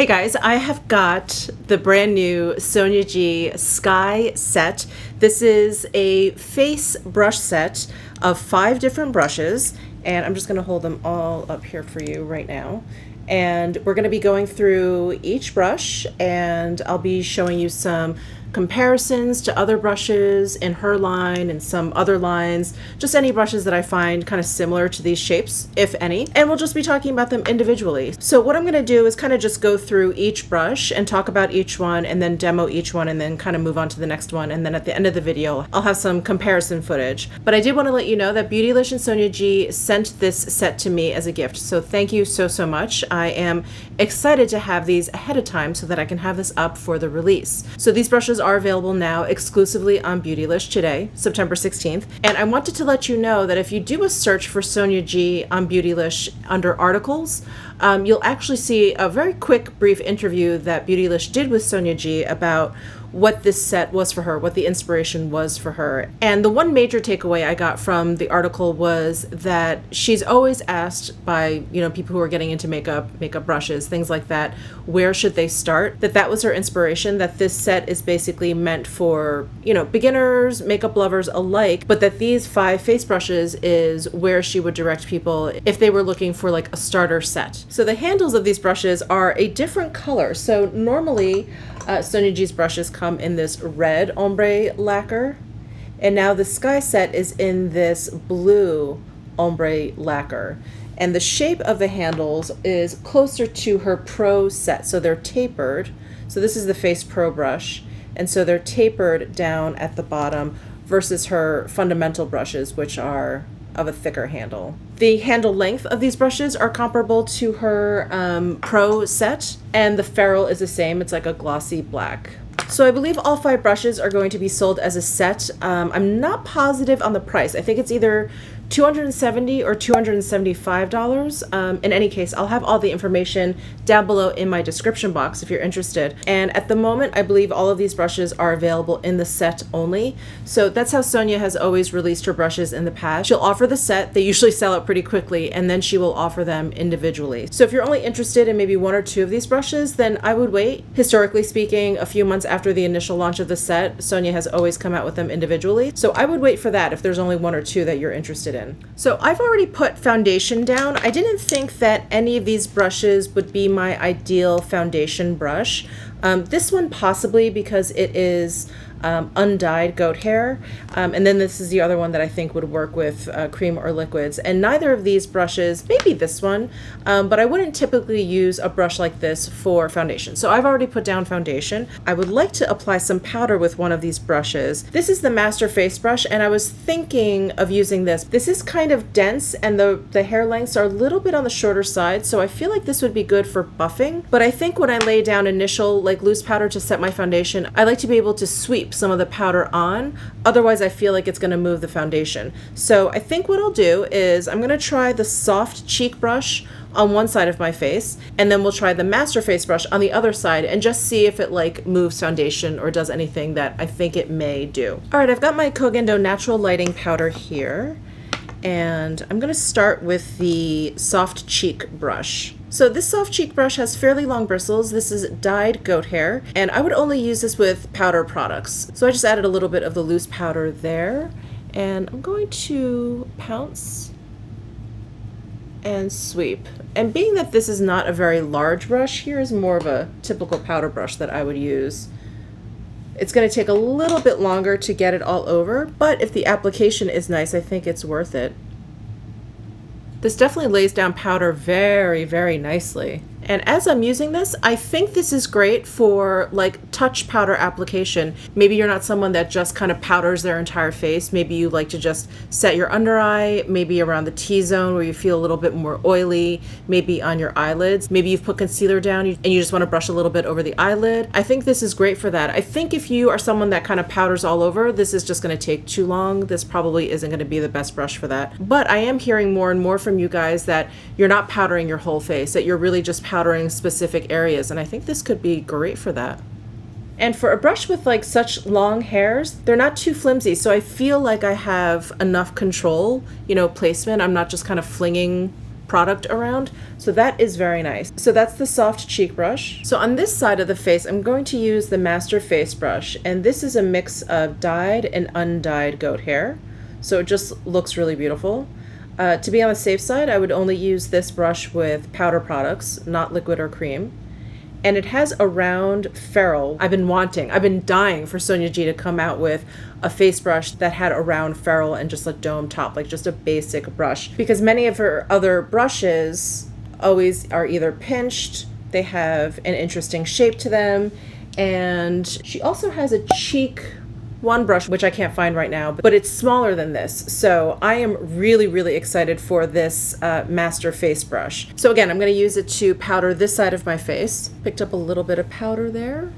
Hey guys, I have got the brand new SONIA G Sky set. This is a face brush set of 5 different brushes, and I'm just going to hold them all up here for you right now. And we're going to be going through each brush, and I'll be showing you some comparisons to other brushes in her line and some other lines, just any brushes that I find kind of similar to these shapes, if any, and we'll just be talking about them individually. So what I'm going to do is kind of just go through each brush and talk about each one and then demo each one and then kind of move on to the next one, and then at the end of the video I'll have some comparison footage. But I did want to let you know that Beautylish and SONIA G sent this set to me as a gift, so thank you so much. I am excited to have these ahead of time so that I can have this up for the release. So these brushes are available now exclusively on Beautylish today, September 16th. And I wanted to let you know that if you do a search for SONIA G on Beautylish under articles, you'll actually see a very quick, brief interview that Beautylish did with SONIA G about what this set was for her, what the inspiration was for her. And the one major takeaway I got from the article was that she's always asked by, people who are getting into makeup brushes, things like that, where should they start? That was her inspiration, that this set is basically meant for, beginners, makeup lovers alike, but that these 5 face brushes is where she would direct people if they were looking for like a starter set. So the handles of these brushes are a different color. So normally, SONIA G's brushes come in this red ombre lacquer, and now the Sky set is in this blue ombre lacquer. And the shape of the handles is closer to her Pro set, so they're tapered. So this is the Face Pro brush, and so they're tapered down at the bottom versus her fundamental brushes, which are of a thicker handle. The handle length of these brushes are comparable to her Pro set, and the ferrule is the same. It's like a glossy black. So I believe all 5 brushes are going to be sold as a set. I'm not positive on the price. I think it's either $270 or $275. In any case, I'll have all the information down below in my description box if you're interested. And at the moment, I believe all of these brushes are available in the set only. So that's how SONIA has always released her brushes in the past. She'll offer the set. They usually sell out pretty quickly, and then she will offer them individually. So if you're only interested in maybe 1 or 2 of these brushes, then I would wait. Historically speaking, a few months after the initial launch of the set, SONIA has always come out with them individually. So I would wait for that if there's only 1 or 2 that you're interested in. So I've already put foundation down. I didn't think that any of these brushes would be my ideal foundation brush. This one possibly, because it is undyed goat hair. And then this is the other one that I think would work with cream or liquids. And neither of these brushes, maybe this one, but I wouldn't typically use a brush like this for foundation. So I've already put down foundation. I would like to apply some powder with one of these brushes. This is the Master Face brush, and I was thinking of using this. This is kind of dense, and the hair lengths are a little bit on the shorter side, so I feel like this would be good for buffing. But I think when I lay down initial loose powder to set my foundation, I like to be able to sweep some of the powder on. Otherwise, I feel like it's going to move the foundation. So I think what I'll do is I'm going to try the soft cheek brush on one side of my face, and then we'll try the Master Face brush on the other side and just see if it moves foundation or does anything that I think it may do. All right, I've got my Kogendo Natural Lighting powder here, and I'm going to start with the soft cheek brush. So this soft cheek brush has fairly long bristles. This is dyed goat hair, and I would only use this with powder products. So I just added a little bit of the loose powder there, and I'm going to pounce and sweep. And being that this is not a very large brush, here is more of a typical powder brush that I would use. It's going to take a little bit longer to get it all over, but if the application is nice, I think it's worth it. This definitely lays down powder very nicely. And as I'm using this, I think this is great for touch powder application. Maybe you're not someone that just kind of powders their entire face. Maybe you like to just set your under eye, maybe around the T-zone where you feel a little bit more oily, maybe on your eyelids. Maybe you've put concealer down and you just want to brush a little bit over the eyelid. I think this is great for that. I think if you are someone that kind of powders all over, this is just going to take too long. This probably isn't going to be the best brush for that. But I am hearing more and more from you guys that you're not powdering your whole face, that you're really just powdering specific areas, and I think this could be great for that. And for a brush with such long hairs, they're not too flimsy, so I feel like I have enough control, placement. I'm not just kind of flinging product around. So that is very nice. So that's the soft cheek brush. So on this side of the face, I'm going to use the Master Face Brush. And this is a mix of dyed and undyed goat hair. So it just looks really beautiful. To be on the safe side, I would only use this brush with powder products, not liquid or cream. And it has a round ferrule. I've been dying for Sonia G to come out with a face brush that had a round ferrule and just a dome top, like just a basic brush. Because many of her other brushes always are either pinched, they have an interesting shape to them, and she also has a cheek one brush, which I can't find right now, but it's smaller than this. So I am really, really excited for this Master Face Brush. So again, I'm going to use it to powder this side of my face. Picked up a little bit of powder there.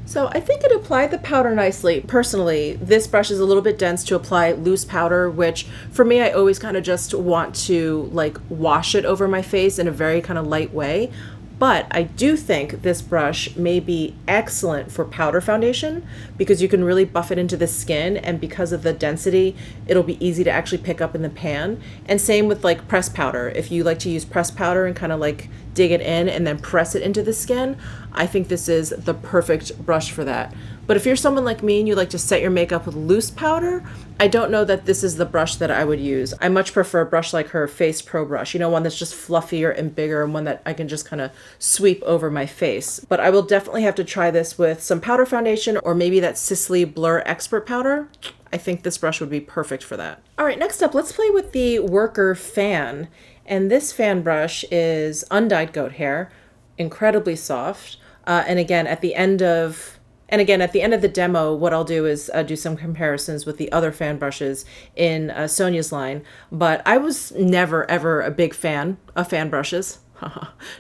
So I think it applied the powder nicely. Personally, this brush is a little bit dense to apply loose powder, which for me, I always kind of just want to like wash it over my face in a very kind of light way. But I do think this brush may be excellent for powder foundation because you can really buff it into the skin, and because of the density, it'll be easy to actually pick up in the pan. And same with like pressed powder. If you like to use pressed powder and kind of like dig it in and then press it into the skin, I think this is the perfect brush for that. But if you're someone like me and you like to set your makeup with loose powder, I don't know that this is the brush that I would use. I much prefer a brush like her Face Pro brush, you know, one that's just fluffier and bigger and one that I can just kind of sweep over my face. But I will definitely have to try this with some powder foundation or maybe that Sisley Blur Expert powder. I think this brush would be perfect for that. All right, next up, let's play with the Worker Fan. And this fan brush is undyed goat hair, incredibly soft. And again, at the end of the demo, what I'll do is do some comparisons with the other fan brushes in Sonia's line. But I was never, ever a big fan of fan brushes.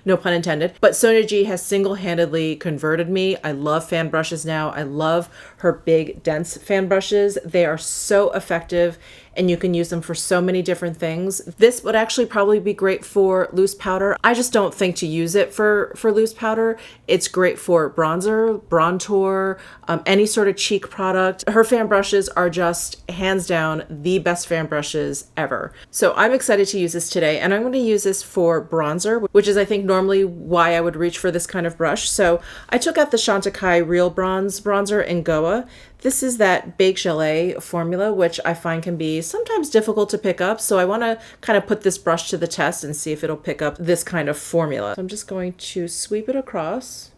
No pun intended. But Sonia G has single-handedly converted me. I love fan brushes now. I love her big, dense fan brushes. They are so effective, and you can use them for so many different things. This would actually probably be great for loose powder. I just don't think to use it for loose powder. It's great for bronzer, bronzer, any sort of cheek product. Her fan brushes are just hands down the best fan brushes ever. So I'm excited to use this today, and I'm going to use this for bronzer, which is I think normally why I would reach for this kind of brush. So I took out the Chantecaille Real Bronze Bronzer in Goa. This is that Baked Gelée formula, which I find can be sometimes difficult to pick up. So I want to kind of put this brush to the test and see if it'll pick up this kind of formula. So I'm just going to sweep it across.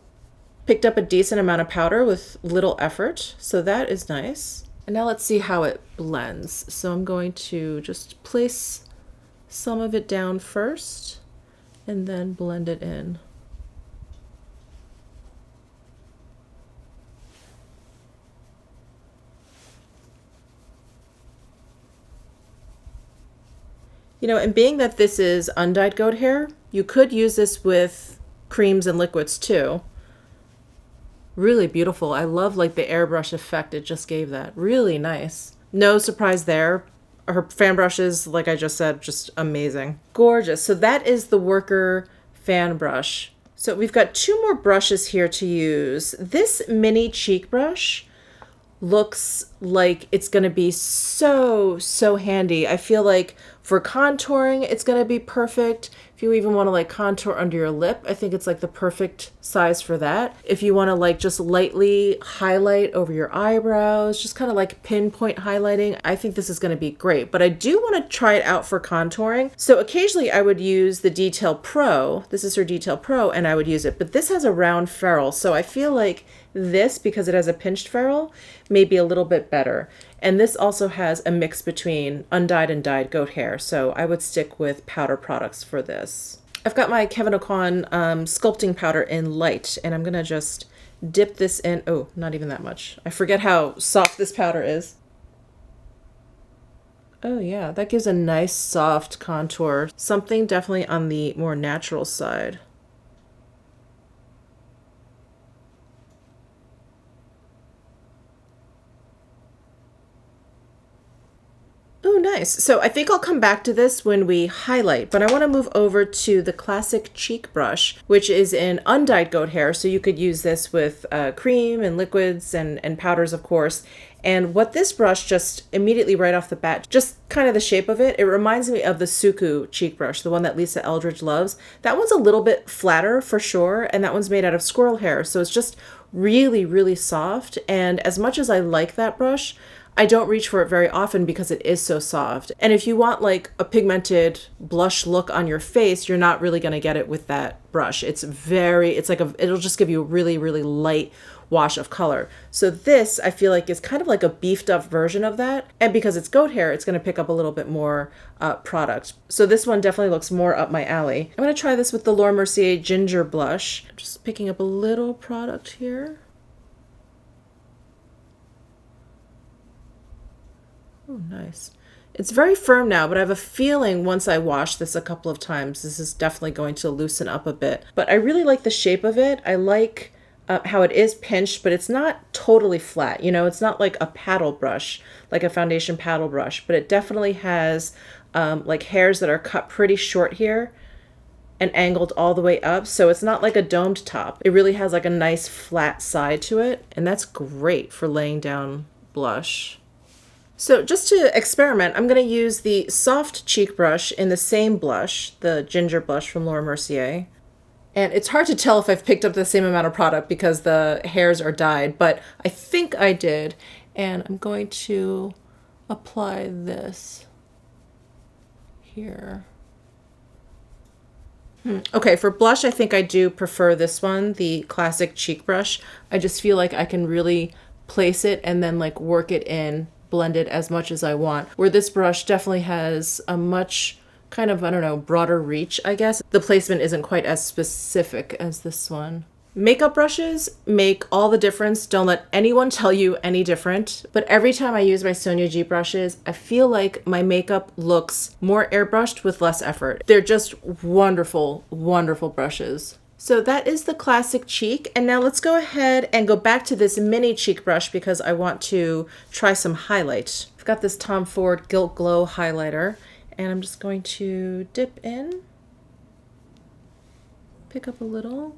Picked up a decent amount of powder with little effort, so that is nice. And now let's see how it blends. So I'm going to just place some of it down first and then blend it in. You know, and being that this is undyed goat hair, you could use this with creams and liquids too. Really beautiful. I love like the airbrush effect it just gave that. Really nice. No surprise there. Her fan brushes, like I just said, just amazing. Gorgeous. So that is the Worker fan brush. So we've got two more brushes here to use. This mini cheek brush looks like it's going to be so handy. I feel like for contouring, it's going to be perfect. If you even want to like contour under your lip, I think it's like the perfect size for that. If you want to like just lightly highlight over your eyebrows, just kind of like pinpoint highlighting, I think this is going to be great. But I do want to try it out for contouring. So occasionally I would use the Detail Pro. This is her Detail Pro, and I would use it. But this has a round ferrule, so I feel like this, because it has a pinched ferrule, may be a little bit better. And this also has a mix between undyed and dyed goat hair, so I would stick with powder products for this. I've got my Kevyn Aucoin sculpting powder in light, and I'm gonna just dip this in. Oh, not even that much. I forget how soft this powder is. Oh yeah, that gives a nice soft contour. Something definitely on the more natural side. Oh, nice. So I think I'll come back to this when we highlight, but I want to move over to the classic cheek brush, which is in undyed goat hair. So you could use this with cream and liquids and powders, of course. And what this brush just immediately right off the bat, just kind of the shape of it, it reminds me of the Suku cheek brush, the one that Lisa Eldridge loves. That one's a little bit flatter for sure, and that one's made out of squirrel hair, so it's just really, really soft. And as much as I like that brush, I don't reach for it very often because it is so soft. And if you want like a pigmented blush look on your face, you're not really going to get it with that brush. It's like it'll just give you a really, really light wash of color. So this, I feel like, is kind of like a beefed up version of that. And because it's goat hair, it's going to pick up a little bit more product. So this one definitely looks more up my alley. I'm going to try this with the Laura Mercier Ginger Blush. I'm just picking up a little product here. Oh, nice. It's very firm now, but I have a feeling once I wash this a couple of times, this is definitely going to loosen up a bit. But I really like the shape of it. I like how it is pinched, but it's not totally flat. You know, it's not like a paddle brush, like a foundation paddle brush, but it definitely has like hairs that are cut pretty short here and angled all the way up. So it's not like a domed top. It really has like a nice flat side to it. And that's great for laying down blush. So just to experiment, I'm going to use the soft cheek brush in the same blush, the Ginger Blush from Laura Mercier. And it's hard to tell if I've picked up the same amount of product because the hairs are dyed, but I think I did. And I'm going to apply this here. Okay, for blush, I think I do prefer this one, the classic cheek brush. I just feel like I can really place it and then like work it in, blend it as much as I want. Where this brush definitely has a much kind of, I don't know, broader reach, I guess. The placement isn't quite as specific as this one. Makeup brushes make all the difference. Don't let anyone tell you any different. But every time I use my SONIA G brushes, I feel like my makeup looks more airbrushed with less effort. They're just wonderful, wonderful brushes. So that is the classic cheek. And now let's go ahead and go back to this mini cheek brush because I want to try some highlight. I've got this Tom Ford Gilt Glow highlighter and I'm just going to dip in, pick up a little.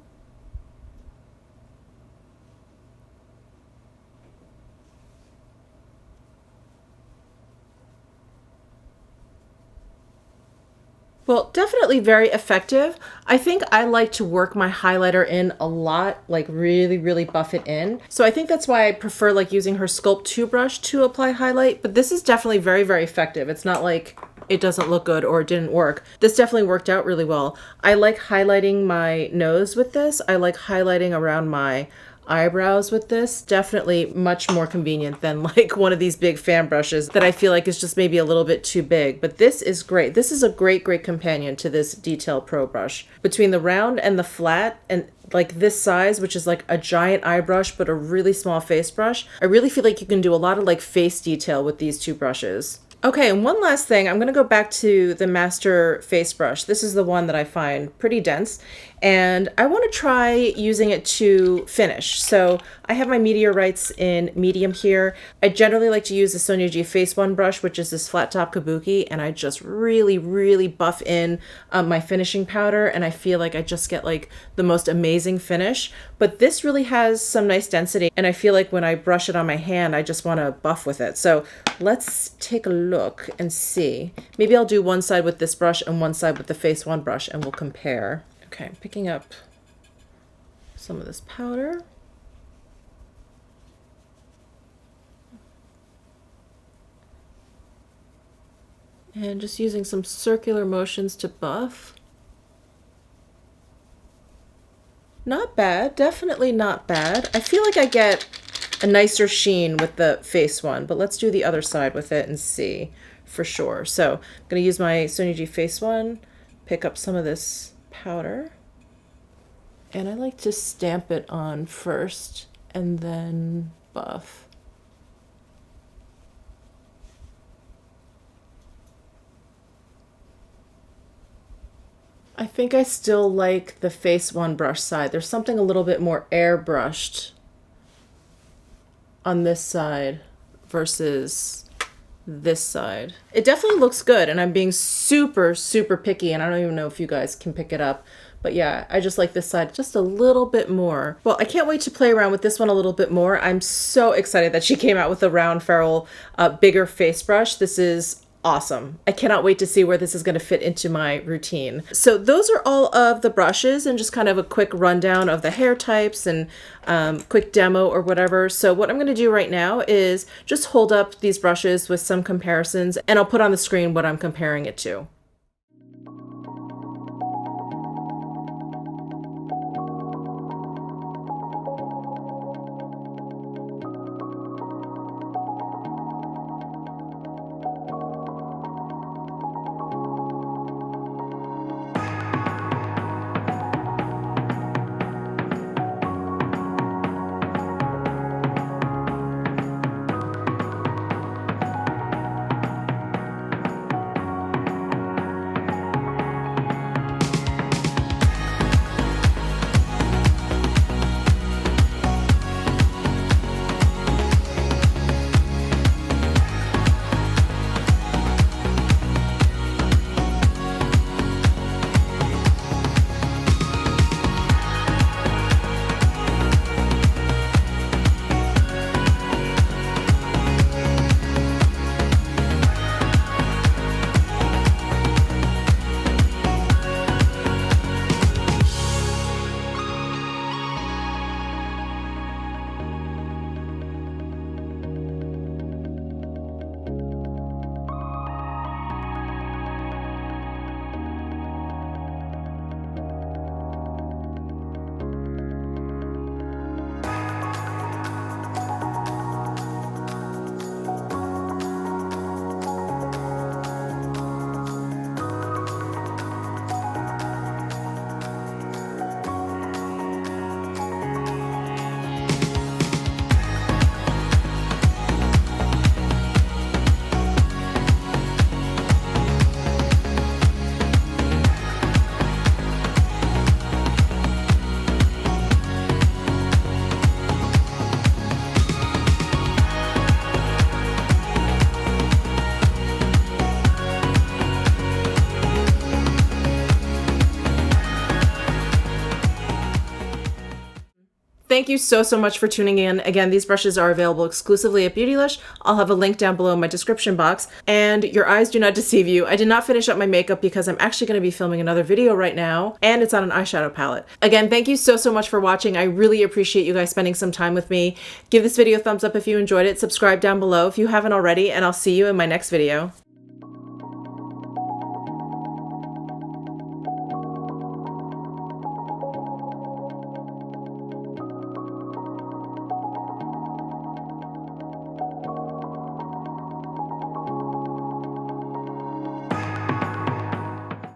Well, definitely very effective. I think I like to work my highlighter in a lot, like really, really buff it in. So I think that's why I prefer like using her Sculpt 2 brush to apply highlight, but this is definitely very, very effective. It's not like it doesn't look good or it didn't work. This definitely worked out really well. I like highlighting my nose with this. I like highlighting around my eyebrows with this. Definitely much more convenient than like one of these big fan brushes that I feel like is just maybe a little bit too big. But this is great. This is a great, great companion to this Detail Pro brush. Between the round and the flat and like this size, which is like a giant eye brush but a really small face brush, I really feel like you can do a lot of like face detail with these two brushes. Okay, and one last thing, I'm going to go back to the Master Face Brush. This is the one that I find pretty dense, and I want to try using it to finish. So I have my meteorites in medium here. I generally like to use the SONIA G Face One brush, which is this flat top kabuki, and I just really, really buff in my finishing powder, and I feel like I just get like the most amazing finish. But this really has some nice density, and I feel like when I brush it on my hand, I just want to buff with it. So let's take a look and see. Maybe I'll do one side with this brush and one side with the Face One brush, and we'll compare. Okay, I'm picking up some of this powder. And just using some circular motions to buff. Not bad, definitely not bad. I feel like I get a nicer sheen with the Face One, but let's do the other side with it and see for sure. So I'm going to use my SONIA G Face One, pick up some of this powder, and I like to stamp it on first and then buff. I think I still like the Face One brush side. There's something a little bit more airbrushed on this side versus this side. It definitely looks good, and I'm being super, super picky, and I don't even know if you guys can pick it up, But yeah, I just like this side just a little bit more. Well, I can't wait to play around with this one a little bit more. I'm so excited that she came out with a round ferrule, bigger face brush. This is awesome. I cannot wait to see where this is going to fit into my routine. So those are all of the brushes and just kind of a quick rundown of the hair types and quick demo or whatever. So what I'm going to do right now is just hold up these brushes with some comparisons, and I'll put on the screen what I'm comparing it to. Thank you so much for tuning in. Again, these brushes are available exclusively at Beautylish. I'll have a link down below in my description box. And your eyes do not deceive you. I did not finish up my makeup because I'm actually going to be filming another video right now, and it's on an eyeshadow palette. Again, thank you so much for watching. I really appreciate you guys spending some time with me. Give this video a thumbs up if you enjoyed it. Subscribe down below if you haven't already, and I'll see you in my next video.